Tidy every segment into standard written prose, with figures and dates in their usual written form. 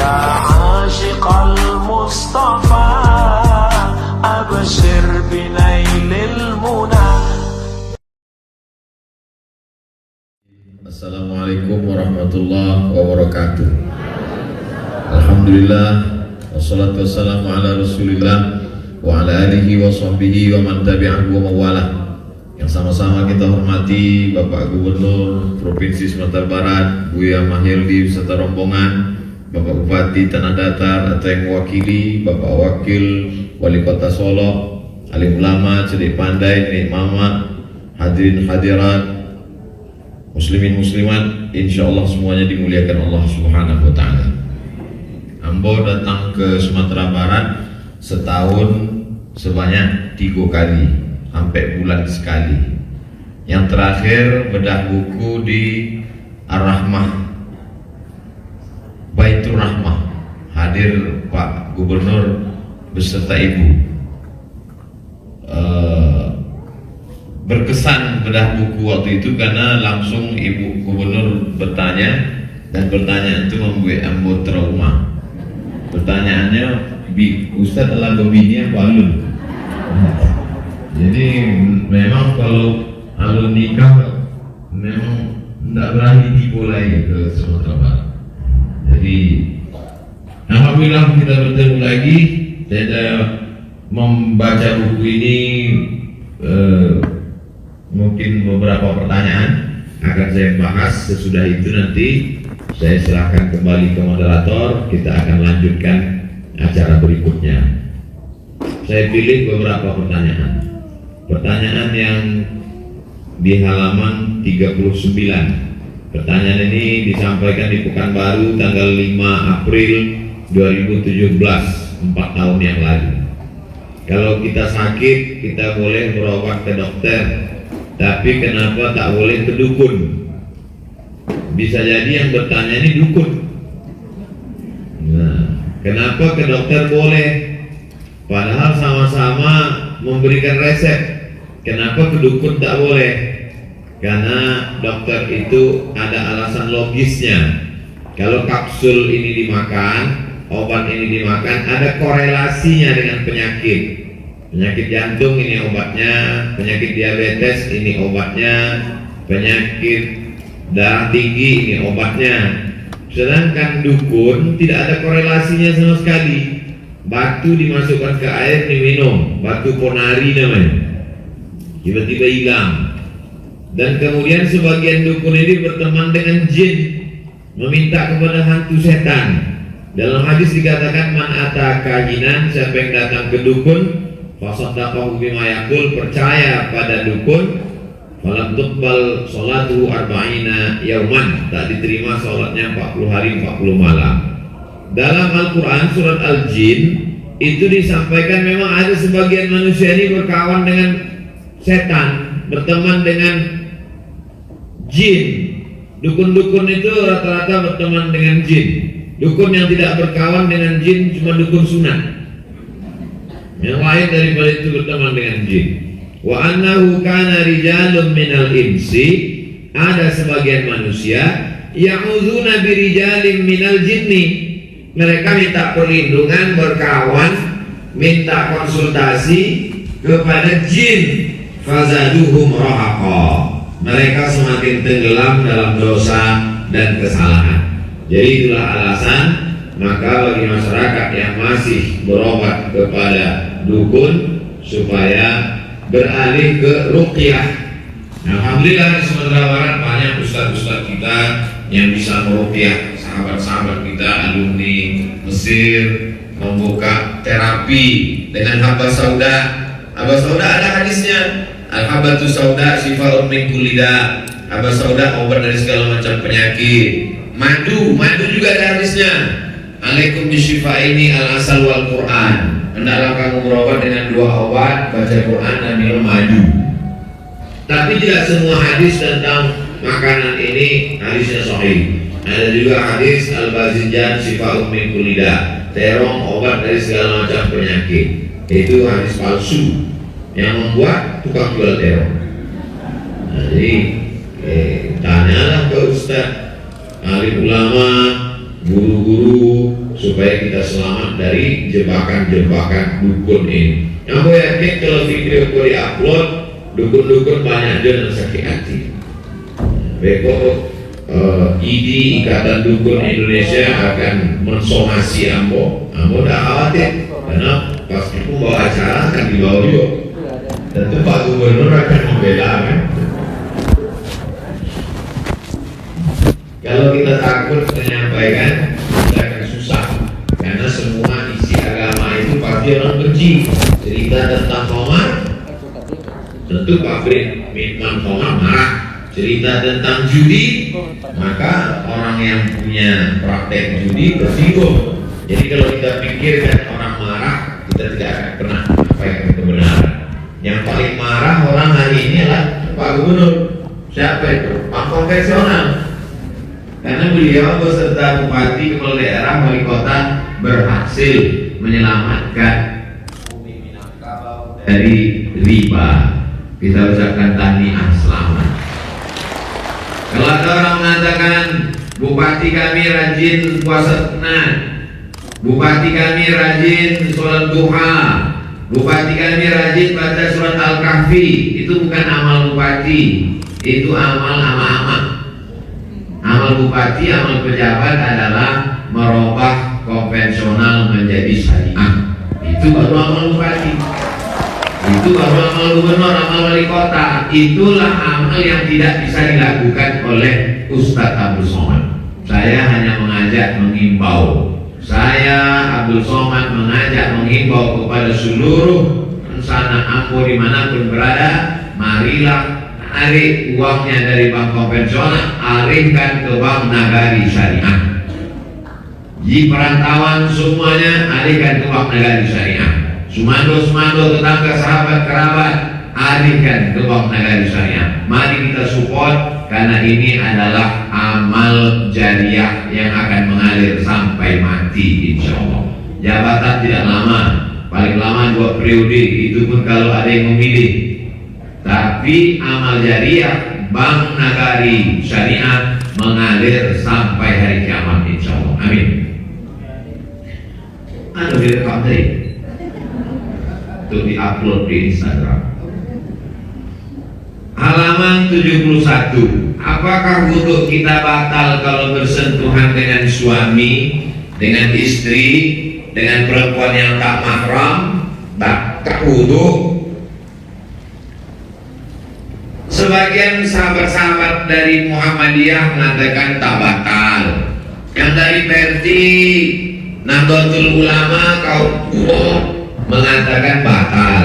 عاشق المصطفى أبشر بنيل المنى. Assalamualaikum warahmatullahi wabarakatuh. Alhamdulillah, wassalatu wassalamu ala rasulillah wa ala alihi wa sahbihi wa man tabi'ahu wa mawalah. Yang sama-sama kita hormati Bapak Gubernur Provinsi Sumatera Barat Buya Mahildi beserta rombongan, Bapak Bupati Tanah Datar atau yang mewakili, Bapak Wakil Wali Kota Solo, alim ulama, cerdik pandai, nek mama, hadirin hadirat, muslimin muslimat, insyaallah semuanya dimuliakan Allah Subhanahu wa taala. Ambo datang ke Sumatera Barat setahun sebanyak 3 kali, sampai bulan sekali. Yang terakhir bedah buku di Ar-Rahmah, Baitur Rahmah, hadir Pak Gubernur beserta Ibu. Berkesan bedah buku waktu itu karena langsung Ibu Gubernur bertanya, dan pertanyaan itu membuat ambo trauma. Pertanyaannya, Ustadz adalah bini apa alun? Jadi memang kalau alun nikah memang tidak berani dimulai ke Sumatera Barat. Jadi alhamdulillah kita bertemu lagi. Saya membaca buku ini, mungkin beberapa pertanyaan akan saya bahas. Sesudah itu nanti saya serahkan kembali ke moderator. Kita akan lanjutkan acara berikutnya. Saya pilih beberapa pertanyaan. Pertanyaan yang di halaman 39. Pertanyaan ini disampaikan di Pekanbaru tanggal 5 April 2017, 4 tahun yang lalu. Kalau kita sakit, kita boleh berobat ke dokter, tapi kenapa tak boleh ke dukun? Bisa jadi yang bertanya ini dukun. Nah, kenapa ke dokter boleh? Padahal sama-sama memberikan resep. Kenapa ke dukun tak boleh? Karena dokter itu ada alasan logisnya. Kalau kapsul ini dimakan, obat ini dimakan, ada korelasinya dengan penyakit. Penyakit jantung ini obatnya, penyakit diabetes ini obatnya, penyakit darah tinggi ini obatnya. Sedangkan dukun tidak ada korelasinya sama sekali. Batu dimasukkan ke air diminum, batu ponari namanya, tiba-tiba hilang. Dan kemudian sebagian dukun ini berteman dengan jin, meminta kepada hantu setan. Dalam hadis dikatakan, man ata kahinan, siapa yang datang ke dukun, fasaddaqahu bima yaqul, percaya pada dukun, falam tuqbal salatuhu arba'ina yauman, tak diterima salatnya 40 hari 40 malam. Dalam Al-Quran surat Al-Jin itu disampaikan memang ada sebagian manusia ini berkawan dengan setan, berteman dengan jin. Dukun-dukun itu rata-rata berteman dengan jin. Dukun yang tidak berkawan dengan jin cuma dukun sunat. Yang lain daripada itu berteman dengan jin. Wa annahu kana rijalun minal insi, ada sebagian manusia ya'udzuna birijalin minal jinni. Mereka minta perlindungan, berkawan, minta konsultasi kepada jin. Fazaduhum rahaqa, mereka semakin tenggelam dalam dosa dan kesalahan. Jadi itulah alasan maka bagi masyarakat yang masih berobat kepada dukun supaya beralih ke ruqyah. Alhamdulillah di Sumatera Barat banyak ustaz-ustaz kita yang bisa meruqyah. Sahabat-sahabat kita alumni Mesir membuka terapi dengan habba sauda. Habba sauda ada hadisnya. Al-habbatu sauda shifaa'un min kulli da'. Habba sauda obat dari segala macam penyakit. Madu juga ada hadisnya. Alaikum bisyifa'ini al-asal wal Qur'an. Hendaklah kamu berobat dengan 2 obat, baca Quran dan minum madu. Tapi tidak semua hadis tentang makanan ini hadisnya sahih. Ada juga hadis al-bazinjan shifaa'un min kulli da', terong obat dari segala macam penyakit. Itu hadis palsu yang membuat tukang jual terong. Nah, jadi tanyalah ke ustaz, alim ulama, guru-guru, supaya kita selamat dari jebakan-jebakan dukun ini. Aku yakin kalau video aku di-upload, dukun-dukun banyak dan sakit hati. Beko ID Ikatan Dukun Indonesia akan mensomasi Ambo. Ambo tidak khawatir karena pasti pembawa acara akan dibawa juga. Tentu Pak Gubernur akan membela kan. Kalau kita takut menyampaikan, kita akan susah karena semua isi agama itu pasti orang benci. Cerita tentang Komar, tentu pabrik minuman Komar marah. Cerita tentang judi, maka orang yang punya praktek judi tersinggung. Jadi kalau kita pikirkan orang marah, kita tidak akan pernah menyampaikan kebenaran. Yang paling marah orang hari ini adalah Pak Gubernur. Siapa itu? Pak Konvensional. Karena beliau beserta bupati, kepala daerah, wali kota berhasil menyelamatkan Bumi Minangkabau dari riba. Kita ucapkan tahniah selamat. Kalau ada orang mengatakan bupati kami rajin puasa Senin, bupati kami rajin sholat duha, bupati kami rajin baca surat Al-Kahfi, itu bukan amal bupati, itu amal ama-ama. Amal bupati, amal pejabat adalah merubah konvensional menjadi syariah. Itu baru amal bupati. Itu baru amal gubernur, amal wali kota. Itulah amal yang tidak bisa dilakukan oleh Ustadz Abdul Somad. Saya hanya mengajak, mengimbau. Saya Abdul Somad mengajak, mengimbau kepada seluruh rencana Ambo dimanapun berada. Marilah tarik uangnya dari bank konvensional, alihkan ke bank nagari syariah. Di perantauan semuanya alihkan ke bank nagari syariah. Sumando, tetangga, sahabat, kerabat, alihkan ke bank nagari syariah. Mari kita support karena ini adalah amal jariah yang akan mengalir sampai mati insya Allah. Jabatan tidak lama, paling lama 2 periode, itu pun kalau ada yang memilih. Tapi amal jariah bank nagari syariah mengalir sampai hari kiamat insya Allah. Amin. Anu direkam tadi untuk diupload di Instagram. Halaman 71. Apakah wudhu kita batal kalau bersentuhan dengan suami, dengan istri, dengan perempuan yang tak mahram? Tak wudhu. Sebagian sahabat-sahabat dari Muhammadiyah mengatakan tak batal. Yang dari Perti, Nahdlatul Ulama, kaum mengatakan batal.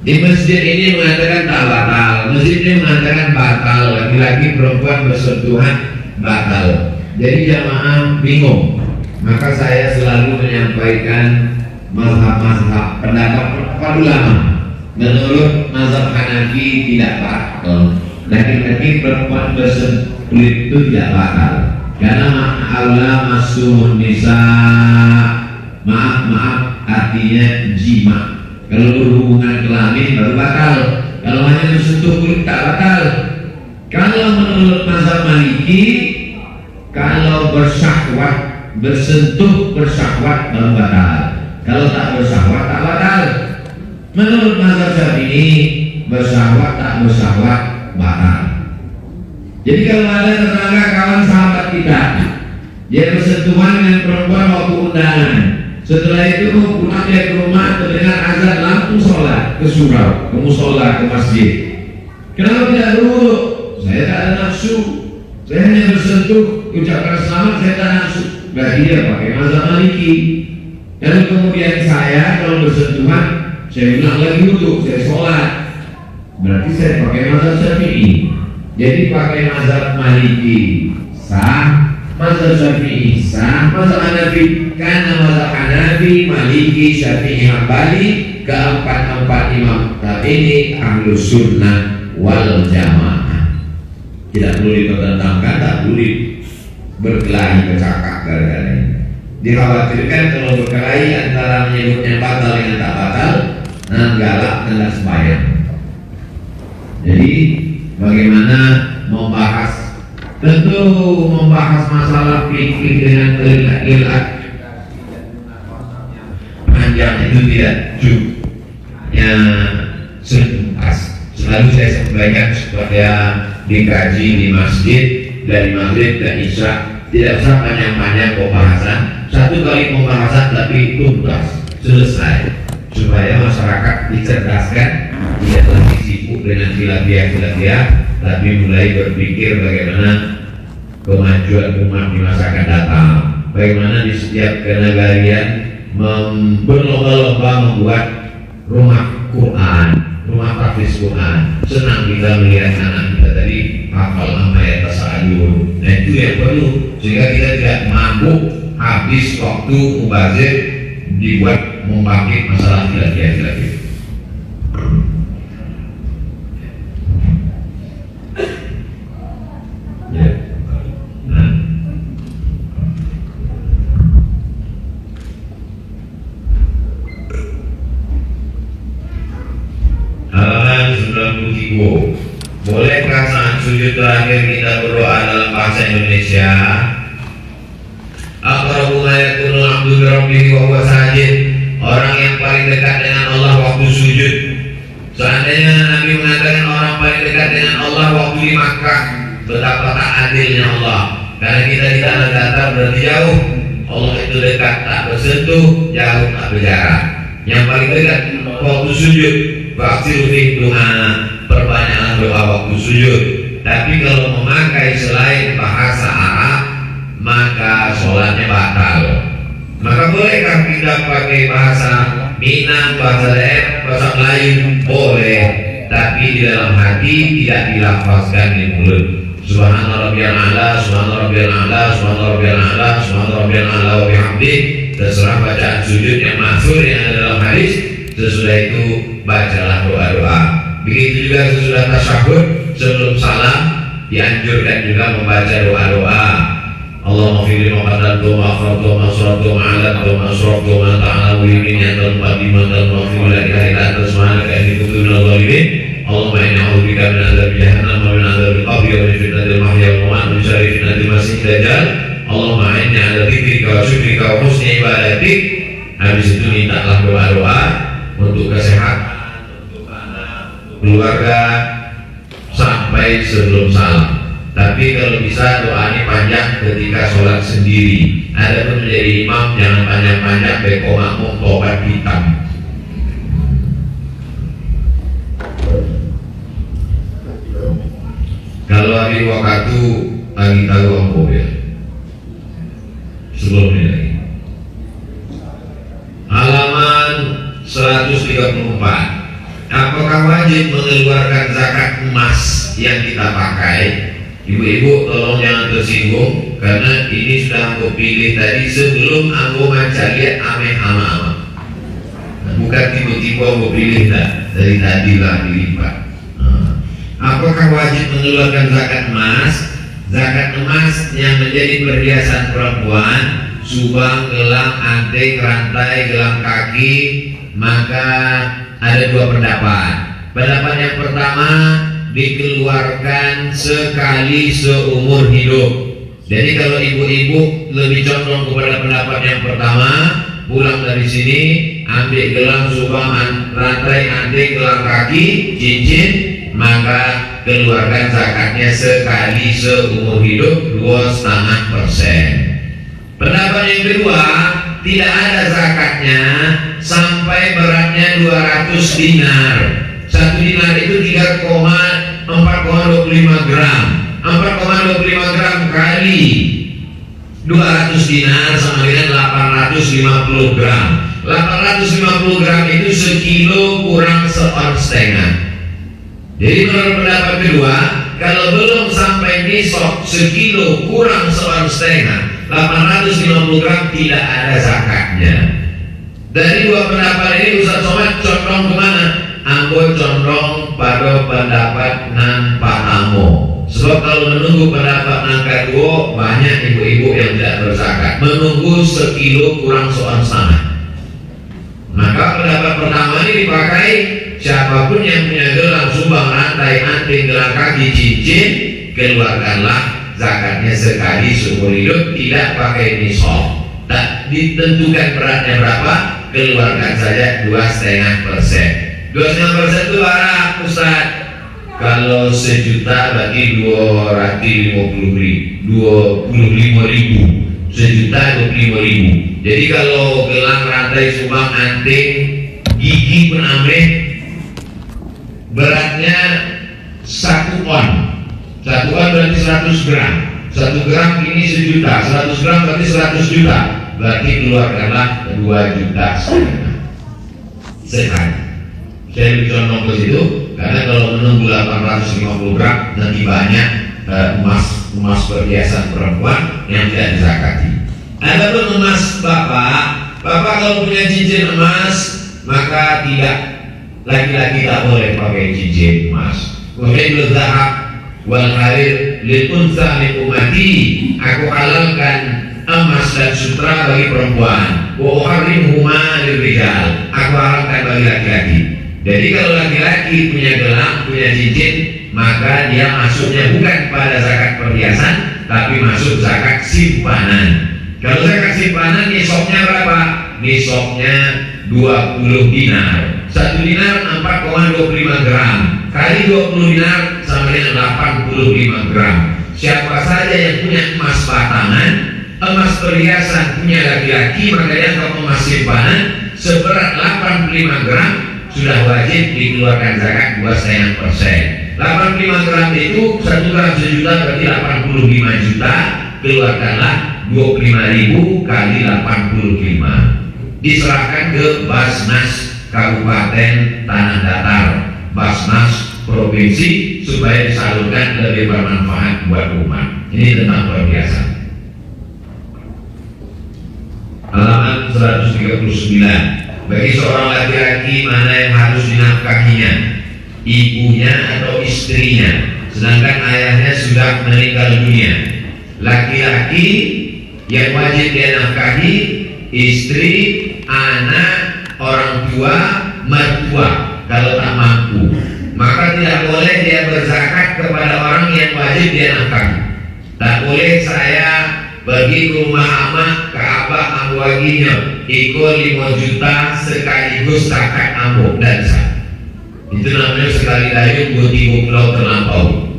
Di masjid ini mengatakan tak batal. Masjid ini mengatakan batal. Laki-laki perempuan bersentuhan batal. Jadi jamaah bingung. Maka saya selalu menyampaikan mazhab-mazhab pendapat para ulama. Menurut mazhab Hanafi tidak batal. Laki-laki perempuan bersentuhan itu tidak batal. Karena Allah masumun nisa. Maaf, artinya jima. Kalau berhubungan kelamin baru batal. Kalau hanya bersentuh kulit tak batal. Kalau menurut mazhab Maliki, kalau bersyahwat, bersentuh bersyahwat baru batal. Kalau tak bersyahwat tak batal. Menurut mazhab Syafi'i, bersyahwat tak bersyahwat batal. Jadi kalau ada tetangga kawan sahabat kita, dia bersentuhan dengan perempuan waktu undangan. Setelah itu pulang dia ke rumah, terdengar azan, langsung sholat ke surau, ke musola, ke masjid. Kenapa tidak berwudu? Saya tak ada nafsu. Saya hanya bersentuh, ucapkan selamat, saya tak nafsu. Berarti dia pakai mazhab Maliki. Lalu kemudian saya kalau bersentuhan, saya ulang lagi wudu, saya sholat. Berarti saya pakai mazhab Syafi'i. Jadi pakai mazhab Maliki sah, mazhab Syafi'i sah, mazhab Hanafi. Karena mazhab Hanafi, Maliki, Syafi'i, Hambali, keempat-empat imam ini ahlus sunnah wal jamaah. Tidak perlu dipertentangkan, tak perlu berkelahi bercakap gara-gara ini. Dikhawatirkan kalau berkelahi antara menyebutnya batal dengan tak batal, nah galak tidak sembahyang. Jadi bagaimana membahas, tentu membahas masalah fikih dengan itu tidak cukupnya tuntas. Selalu saya sampaikan supaya dikaji di masjid dari maghrib ke isya, tidak usah panjang-panjang pembahasan, satu kali pembahasan tapi tuntas, selesai, supaya masyarakat dicerdaskan, tidak lagi sibuk dengan khilafiyah, tapi mulai berpikir bagaimana kemajuan umat di masa akan datang, bagaimana di setiap kenegarian berlomba-lomba membuat rumah Quran, rumah tahfiz Quran. Senang kita melihat anak kita tadi hafal ayat tasawuf. Nah itu yang perlu, sehingga kita tidak mabuk habis waktu mubazir dibuat membangkit masalah khilafiyah. Ya. Nah. Halaman 93. Bolehkah saat sujud terakhir kita berdoa dalam bahasa Indonesia? Aqrabu ma yakunu al-'abdu bi rabbihi wa huwa sajid. Orang yang paling dekat dengan Allah waktu sujud. Seandainya Nabi mengatakan orang paling dekat dengan Allah waktu di Makkah, betapa tak adilnya Allah. Karena kita di tanah datar berarti jauh, Allah itu dekat tak bersentuh, jauh tak berjarak. Yang paling dekat waktu sujud, waktu doa, perbanyaklah doa waktu sujud. Tapi kalau memakai selain bahasa Arab, maka sholatnya batal. Maka bolehkah kita pakai bahasa Minang, bahasa daerah, bahasa Melayu? Boleh, tapi di dalam hati tidak dilafazkan di mulut. Subhana rabbiyal a'la, subhana rabbiyal a'la, subhana rabbiyal a'la, subhana rabbiyal a'la wa bihamdih. Terserah bacaan sujud yang masyhur yang ada dalam hadis. Sesudah itu bacalah doa-doa. Begitu juga sesudah tasyahud, sebelum salam dianjurkan juga membaca doa-doa. Allahumma fili ma qaddamtu wa akhartu wa asrartu wa a'lantu wa asraftu wa ta'ala wa yamini antal muqaddimu antal mu'akhir la ilaha illa anta subhanaka inni kuntu minadh dhalimin. Allahumma inni a'udzubika min adzabi jahannam wa min adzabil qabri wa min fitnatil mahya wal mamat wa min syarri fitnatil masiihid dajjal. Allahumma inni 'ala dzikrika wa syukrika wa husni ibadatik. Habis itu mintalah doa-doa untuk kesehatan, untuk anak, untuk keluarga sampai sebelum salam. Tapi kalau bisa doa ini panjang ketika sholat sendiri. Adapun menjadi imam jangan panjang-panjang, beko makmum tobat hitam. Kalau hari waktu lagi tahu ampuh ya. Sebelumnya lagi. Halaman 134. Apakah wajib mengeluarkan zakat emas yang kita pakai? Ibu-ibu tolong jangan tersinggung, karena ini sudah aku pilih tadi sebelum aku baca lihat ama-ama. Bukan tiba-tiba aku pilih dah, dari tadi lah dilipat. Apakah wajib mengeluarkan zakat emas? Zakat emas yang menjadi perhiasan perempuan, subang, gelang, anting, rantai, gelang kaki, maka ada dua pendapat. Pendapat yang pertama, dikeluarkan sekali seumur hidup. Jadi kalau ibu-ibu lebih condong kepada pendapat yang pertama, pulang dari sini ambil gelang, subang, rantai, anting, gelang kaki, cincin, maka keluarkan zakatnya sekali seumur hidup 2,5%. Pendapat yang kedua, tidak ada zakatnya sampai beratnya 200 dinar. 1 dinar itu 4,25 gram. 4,25 gram kali 200 dinar sama dengan 850 gram. 850 gram itu sekilo kurang se-1,5. Jadi menurut pendapat kedua, kalau belum sampai nisab sekilo kurang se-1,5, 850 gram tidak ada zakatnya. Dari dua pendapat ini Ustaz Somad condong kemana? Aku condong pada pendapat nan Patamo. Sebab kalau menunggu pendapat nan kedua, banyak ibu-ibu yang tidak berzakat. Menunggu sekilo kurang se-1,5. Maka pendapat pertama ini dipakai siapapun yang punya gelang, sumbang, rantai, anting, gelang kaki, cincin, keluarkanlah zakatnya sekali seumur hidup, tidak pakai nisab. Tak ditentukan beratnya berapa, keluarkan saja 2,5%. 2,5% itu berapa Ustaz? Kalau sejuta berarti 25.000. Sejuta 25.000. Jadi kalau gelang, rantai, sumbang, anting, gigi pun ambil, beratnya 1 on. 1 on berarti 100 gram. 1 gram ini sejuta. 100 gram berarti 100 juta. Berarti keluarkanlah 2,5 juta sekali. Saya beri contoh ke situ karena kalau menunggu 850 gram nanti banyak emas perhiasan perempuan yang tidak dizakati. Adapun emas bapak kalau punya cincin emas maka tidak, laki-laki tak boleh pakai cincin emas. Kemudian zahab wal harir lil unsa li ummati, aku halalkan emas dan sutra bagi perempuan. Wa uharrimuhuma lirijal, aku halalkan bagi laki-laki. Jadi kalau laki-laki punya gelang, punya cincin, maka dia masuknya bukan pada zakat perhiasan, tapi masuk zakat simpanan. Kalau zakat simpanan nisabnya berapa? Nisabnya 20 dinar. 1 dinar 4,25 gram. Kali 20 dinar sama dengan 85 gram. Siapa saja yang punya emas batangan, emas perhiasan punya laki-laki, maka yang kalau emas simpanan seberat 85 gram sudah wajib dikeluarkan zakat 2,5%. 85 gram itu 1 gram sejuta berarti 85 juta. Keluarkanlah 25.000 kali 85. Diserahkan ke Basnas Kabupaten Tanah Datar, Basnas Provinsi, supaya disalurkan lebih bermanfaat buat umat. Ini tentang perhiasan. Halaman 139. Bagi seorang laki-laki mana yang harus dinafkahinya, ibunya atau istrinya, sedangkan ayahnya sudah meninggal dunia. Laki-laki yang wajib dia nafkahi istri, anak, orang tua, mertua kalau tak mampu. Maka tidak boleh dia berzakat kepada orang yang wajib dia nafkahi. Tak boleh saya pergi ke rumah amak ke abah amwaginya ikut 5 juta sekaligus zakat amuk dan sah. Itu namanya sekali dayung 2 pulau terlampau.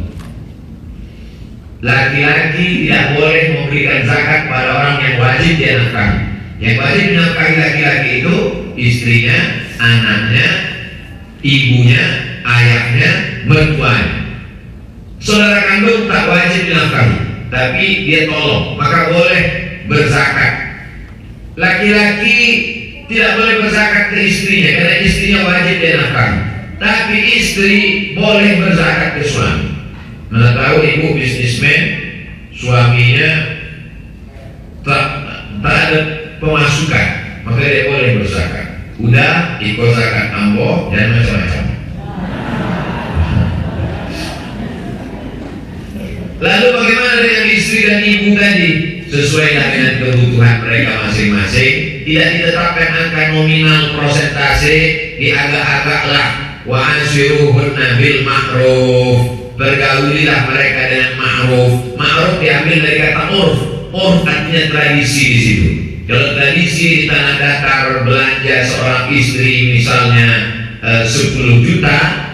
Laki-laki tidak boleh memberikan zakat pada orang yang wajib dia nafkahi. Yang wajib dinafkahi laki-laki itu istrinya, anaknya, ibunya, ayahnya, mertuanya. Saudara kandung tak wajib dinafkahi, tapi dia tolong, maka boleh berzakat. Laki-laki tidak boleh berzakat ke istrinya karena istrinya wajib dia nafkahi, tapi istri boleh berzakat ke suami. Mana tahu ibu bisnismen, suaminya tak ada pemasukan, maka dia boleh berzakat. Udah ikut zakat ambo dan macam-macam. Lalu bagaimana dengan istri dan ibu tadi? Sesuai dengan kebutuhan mereka masing-masing. Tidak ditetapkan angka nominal persentase, diagak-agaklah. Wa ansyiruhunna bil ma'ruf, bergaulilah mereka dengan ma'ruf. Ma'ruf diambil dari kata urf. Urf artinya tradisi di situ. Kalau tradisi di Tanah Datar belanja seorang istri misalnya 10 juta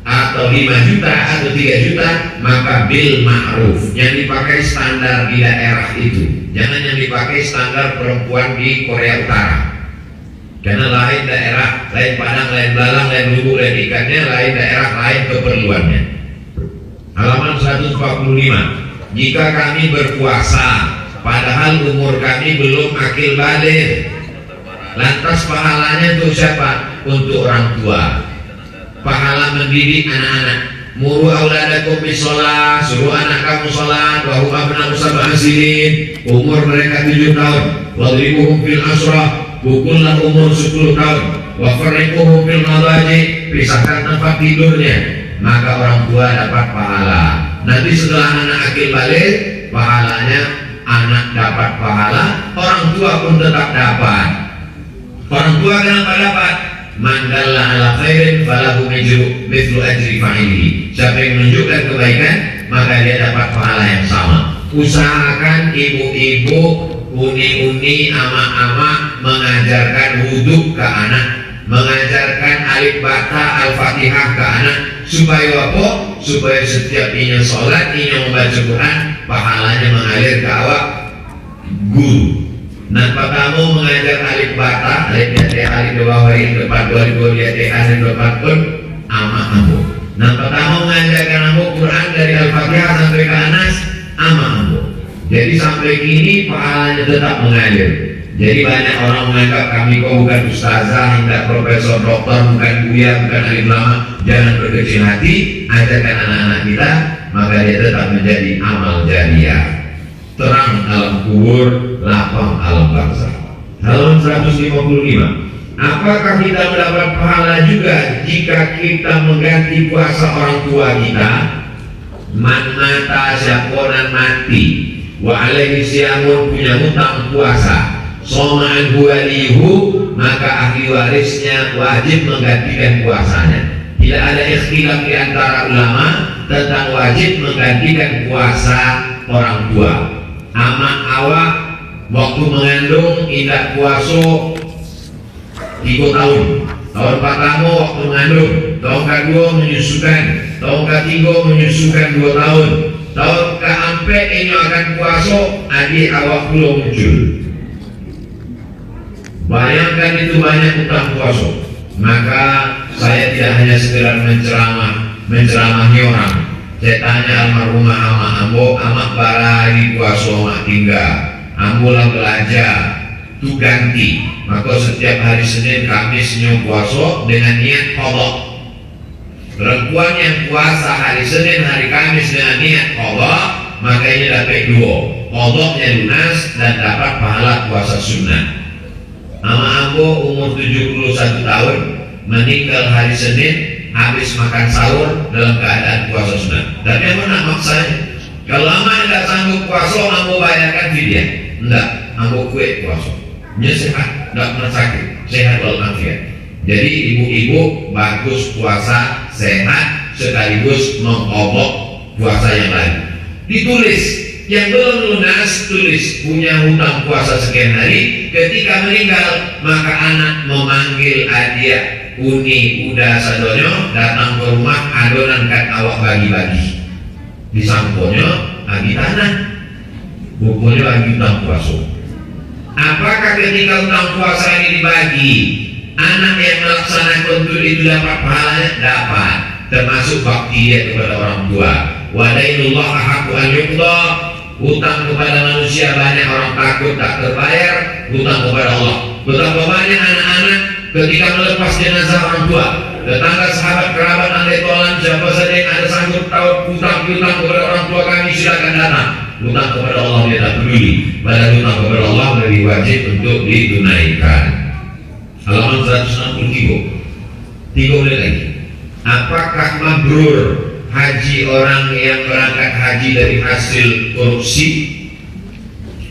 atau 5 juta atau 3 juta, maka bil ma'ruf, yang dipakai standar di daerah itu. Jangan yang dipakai standar perempuan di Korea Utara, karena lain daerah, lain Padang, lain Belalang, lain Lubuk, lain ikannya, lain daerah, lain keperluannya. Halaman 145. Jika kami berpuasa padahal umur kami belum akil baligh, lantas pahalanya untuk siapa? Untuk orang tua. Pahala mendidik anak-anak. Muru auladakum bisolah, suruh anak kamu sholat. Wa hum abna'u sab'a sinin, umur mereka 7 tahun. Wadribuhum fil asrah, pukullah umur 10 tahun. Wa farriquhum fil madaji, pisahkan tempat tidurnya. Maka orang tua dapat pahala. Nanti setelah anak akil balik, pahalanya anak dapat pahala, orang tua pun tetap dapat. Orang tua kenapa dapat? Man dalla ala khairin falahu mithlu ajri fa'ilihi. Siapa yang menunjukkan kebaikan, maka dia dapat pahala yang sama. Usahakan ibu-ibu, uni-uni, ama-ama mengajar mengajarkan wudhu ke anak, mengajarkan alif bata al-fatihah ke anak, supaya apa? Supaya setiap inya sholat, inya membaca Quran, pahalanya mengalir ke awak guru. Nampak kamu mengajar alif bata, alif alif di bawah ini depan 2000 alif depan pun ama ambo. Nampak kamu mengajarkan ambo Quran dari al-fatihah sampai ke anas, ama ambo. Jadi sampai kini pahalanya tetap mengalir. Jadi banyak orang menganggap kami kok bukan ustazah, tidak profesor, dokter, bukan buya, bukan alim lama. Jangan berkecil hati, ajarkan anak-anak kita, maka dia tetap menjadi amal jariah. Terang alam kubur, lapang alam bangsa. Halaman 155. Apakah kita mendapat pahala juga jika kita mengganti puasa orang tua kita? Man mata syakonan mati, wa alaihi siyamun, punya hutang puasa, soma'an walihu, maka ahli warisnya wajib menggantikan puasanya. Tidak ada ikhtilaf di antara ulama tentang wajib menggantikan puasa orang tua. Amak awak waktu mengandung indah puasa 3 tahun. Tahun pertama waktu mengandung, tahun kedua menyusukan, tahun ketiga menyusukan 2 tahun, tahun keempat ini akan puasa, adik awak belum muncul. Bayangkan itu banyak utang puasa. Maka saya tidak hanya sekedar menceramahi orang. Saya tanya almarhumah ama ambo, amak barari puasa amak tinggal, ambo lah belajar, tu ganti. Maka setiap hari Senin, Kamis, Senin puasa dengan niat qadha. Perempuan yang puasa hari Senin, hari Kamis dengan niat qadha, maka ini dapat 2, qadhanya lunas dan dapat pahala puasa sunnah. Ama ambo umur 71 tahun, meninggal hari Senin, habis makan sahur dalam keadaan puasa sunnah. Tapi ambo nak maksanya, kalau ama tidak sanggup puasa, ambo bayarkan fidyah. Enggak, ambo kuat puasa. Dia sehat, tidak pernah sakit, sehat walafiat. Jadi ibu-ibu bagus puasa sehat sekaligus mengobok puasa yang lain. Ditulis, yang belum lunas tulis punya hutang puasa sekian hari. Ketika meninggal maka anak memanggil adia uni udah sadonyo datang ke rumah, adonan kan awak bagi-bagi di samponya agi tanah bukunya bagi hutang puasa. Apakah ketika hutang puasa ini dibagi, anak yang melaksanakan itu dapat pahalanya? Dapat, termasuk bakti dia kepada orang tua. Wadainullah ahaku an yuqda, hutang kepada manusia banyak orang takut tak terbayar, hutang kepada Allah. Betapa banyak anak-anak ketika melepas jenazah orang tua, tetangga, sahabat, kerabat, andai tolan, siapa saja yang ada sanggup tahu hutang kepada orang tua kami, silakan datang. Hutang kepada Allah dia tak peduli, padahal hutang kepada Allah lebih wajib untuk ditunaikan. Halaman 163. 3 menit lagi. Apakah mabrur haji orang yang berangkat haji dari hasil korupsi?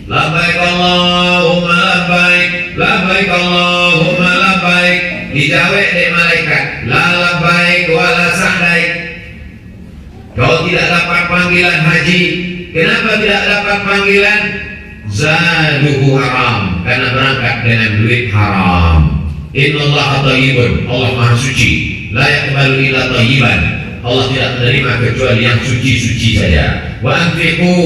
Labbaik Allahumma labbaik, labbaik Allahumma labbaik. Dijawab oleh malaikat, la labbaik wa la sa'daik. Kau tidak dapat panggilan haji. Kenapa tidak dapat panggilan? Zaduhu haram, karena berangkat dengan duit haram. Innallaha thayyibun, Allah maha suci. La yaqbalu illa thayyiban, Allah tidak menerima kecuali yang suci-suci saja. Wa anfiqu,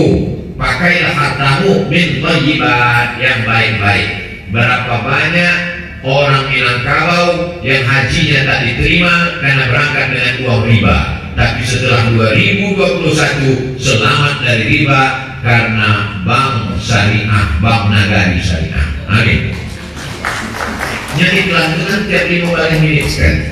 pakailah hartamu min thayyibat, yang baik-baik. Berapa banyak orang Minangkabau yang hajinya tak diterima karena berangkat dengan uang riba, tapi setelah 2021 selamat dari riba karena bank syariah, bank nagari syariah. Amin. Jadi pelan-pelan tiap 5 kali minit sekali.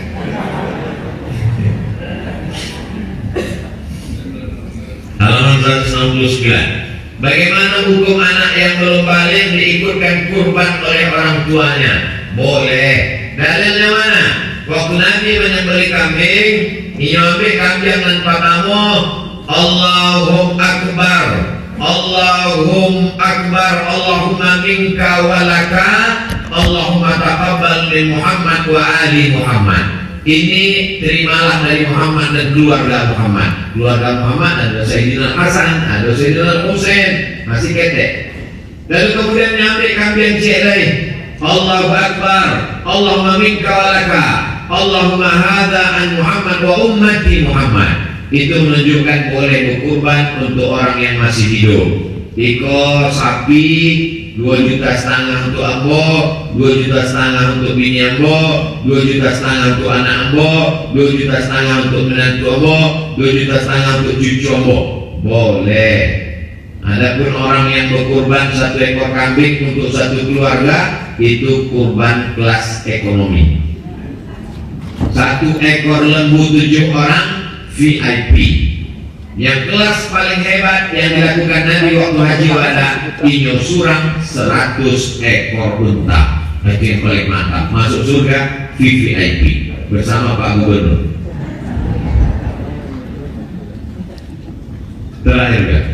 Halaman 169. Bagaimana hukum anak yang belum balik diikutkan kurban oleh orang tuanya? Boleh. Dalilnya mana? Waktu Nabi menyembelih kambing, nyambi kambing dan patamu, Allahum akbar, Allahum akbar, Allahumma minka walaka, Allahumma taqabbal min Muhammad wa ali Muhammad. Ini terimalah dari Muhammad dan keluarga Muhammad. Keluarga Muhammad ada Sayyidina Hasan, ada Sayyidina Husain, masih ketek. Lalu kemudian nyambi kambing cek lain, Allahu Akbar, Allahumma minka walaka, Allahumma hadza an Muhammad wa ummati Muhammad. Itu menunjukkan boleh berkurban untuk orang yang masih hidup. Iko sapi 2,5 juta untuk ambo, 2,5 juta untuk bini ambo, 2,5 juta untuk anak ambo, 2,5 juta untuk menantu ambo, 2,5 juta untuk cucu ambo. Boleh. Adapun orang yang berkurban 1 ekor kambing untuk 1 keluarga, itu kurban kelas ekonomi. 1 ekor lembu 7 orang VIP. Yang kelas paling hebat yang dilakukan Nabi waktu haji wada, inyo surang 100 ekor unta. Itu yang paling mantap. Masuk surga VVIP bersama Pak Gubernur. Terakhir kan?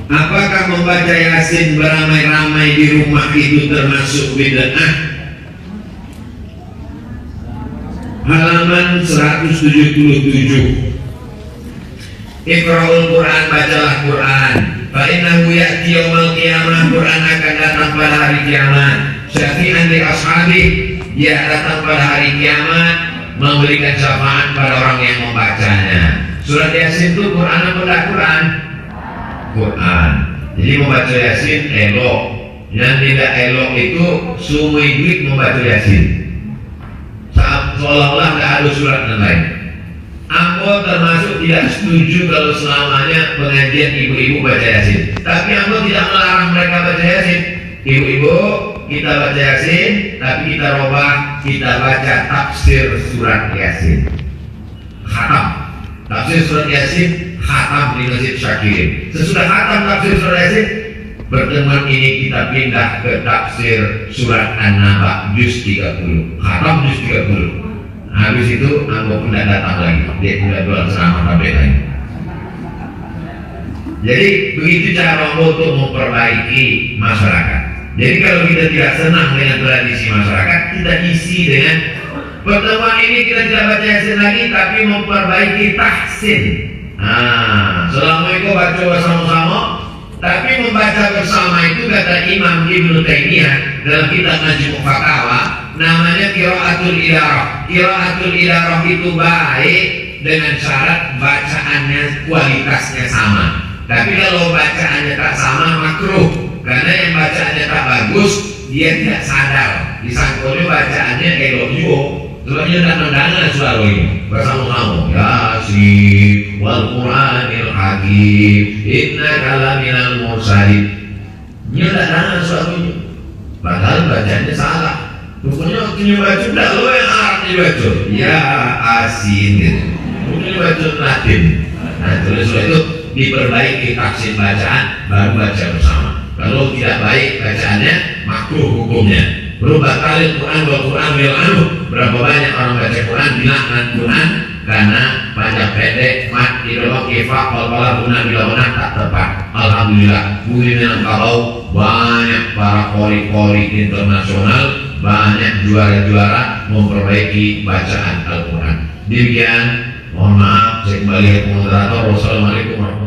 Apakah membaca Yasin beramai-ramai di rumah itu termasuk bid'ah? Halaman 177. Iqra'ul Quran, bacalah Quran. Fa innahu ya'ti yaumil qiyamah, Quran akan datang pada hari kiamat. Syafi'an li ashabi, dia datang pada hari kiamat memberikan syafaat pada orang yang membacanya. Surat Yasin itu Quran apa tidak Quran? Quran. Jadi membaca Yasin elok. Yang tidak elok itu sumui duit membaca Yasin. Seolah-olah tidak ada surat yang lain. Ambo termasuk tidak setuju kalau selamanya pengajian ibu-ibu baca Yasin. Tapi Ambo tidak melarang mereka baca Yasin. Ibu-ibu, kita baca Yasin, tapi kita robah, kita baca tafsir surat Yasin. Khatam. Tafsir surat Yasin, khatam di Masjid Syakirin. Sesudah khatam tafsir surat Yasin, pertemuan ini kita pindah ke tafsir surat An-Naba juz 30. Khatam juz 30. Habis itu Ambo pun tidak datang lagi. Dia tidak jual ceramah tabligh lagi. Jadi begitu cara Ambo untuk memperbaiki masyarakat. Jadi kalau kita tidak senang dengan tradisi masyarakat, kita isi dengan pertemuan ini kita tidak baca Yasin lagi, tapi memperbaiki tahsin. Assalamualaikum baca bersama-sama. Tapi membaca bersama itu kata Imam Ibnu Taimiyah dalam kitab Majmu' Fatawa, namanya qiraatul idarah. Qiraatul idarah itu baik dengan syarat bacaannya kualitasnya sama. Tapi kalau bacaannya tak sama makruh, karena yang bacaannya tak bagus dia tidak sadar. Disangkanya bacaannya elok juga. Sebabnya tidak mendengar suara ini bersama-sama. Yasin wal Qur'anil Hakim innaka laminal mursalin. Dia tidak dengar suara ini. Padahal bacanya salah. Pokoknya waktu baca tidak lo yang Arab dibaca. Ya asin gitu. Mungkin baca Latin. Nah terus itu diperbaiki taksin bacaan baru baca bersama. Kalau tidak baik bacaannya makruh hukumnya. Berubah kali Quran berapa banyak orang baca Quran dilaknat Quran karena panjang pendek mat idolok kifah kalau guna bila menang tak tepat. Alhamdulillah mungkin kalau banyak para kori-kori internasional, banyak juara-juara memperbaiki bacaan Al-Quran. Demikian, mohon maaf saya kembali ke moderator. Wassalamualaikum warahmatullahi wabarakatuh.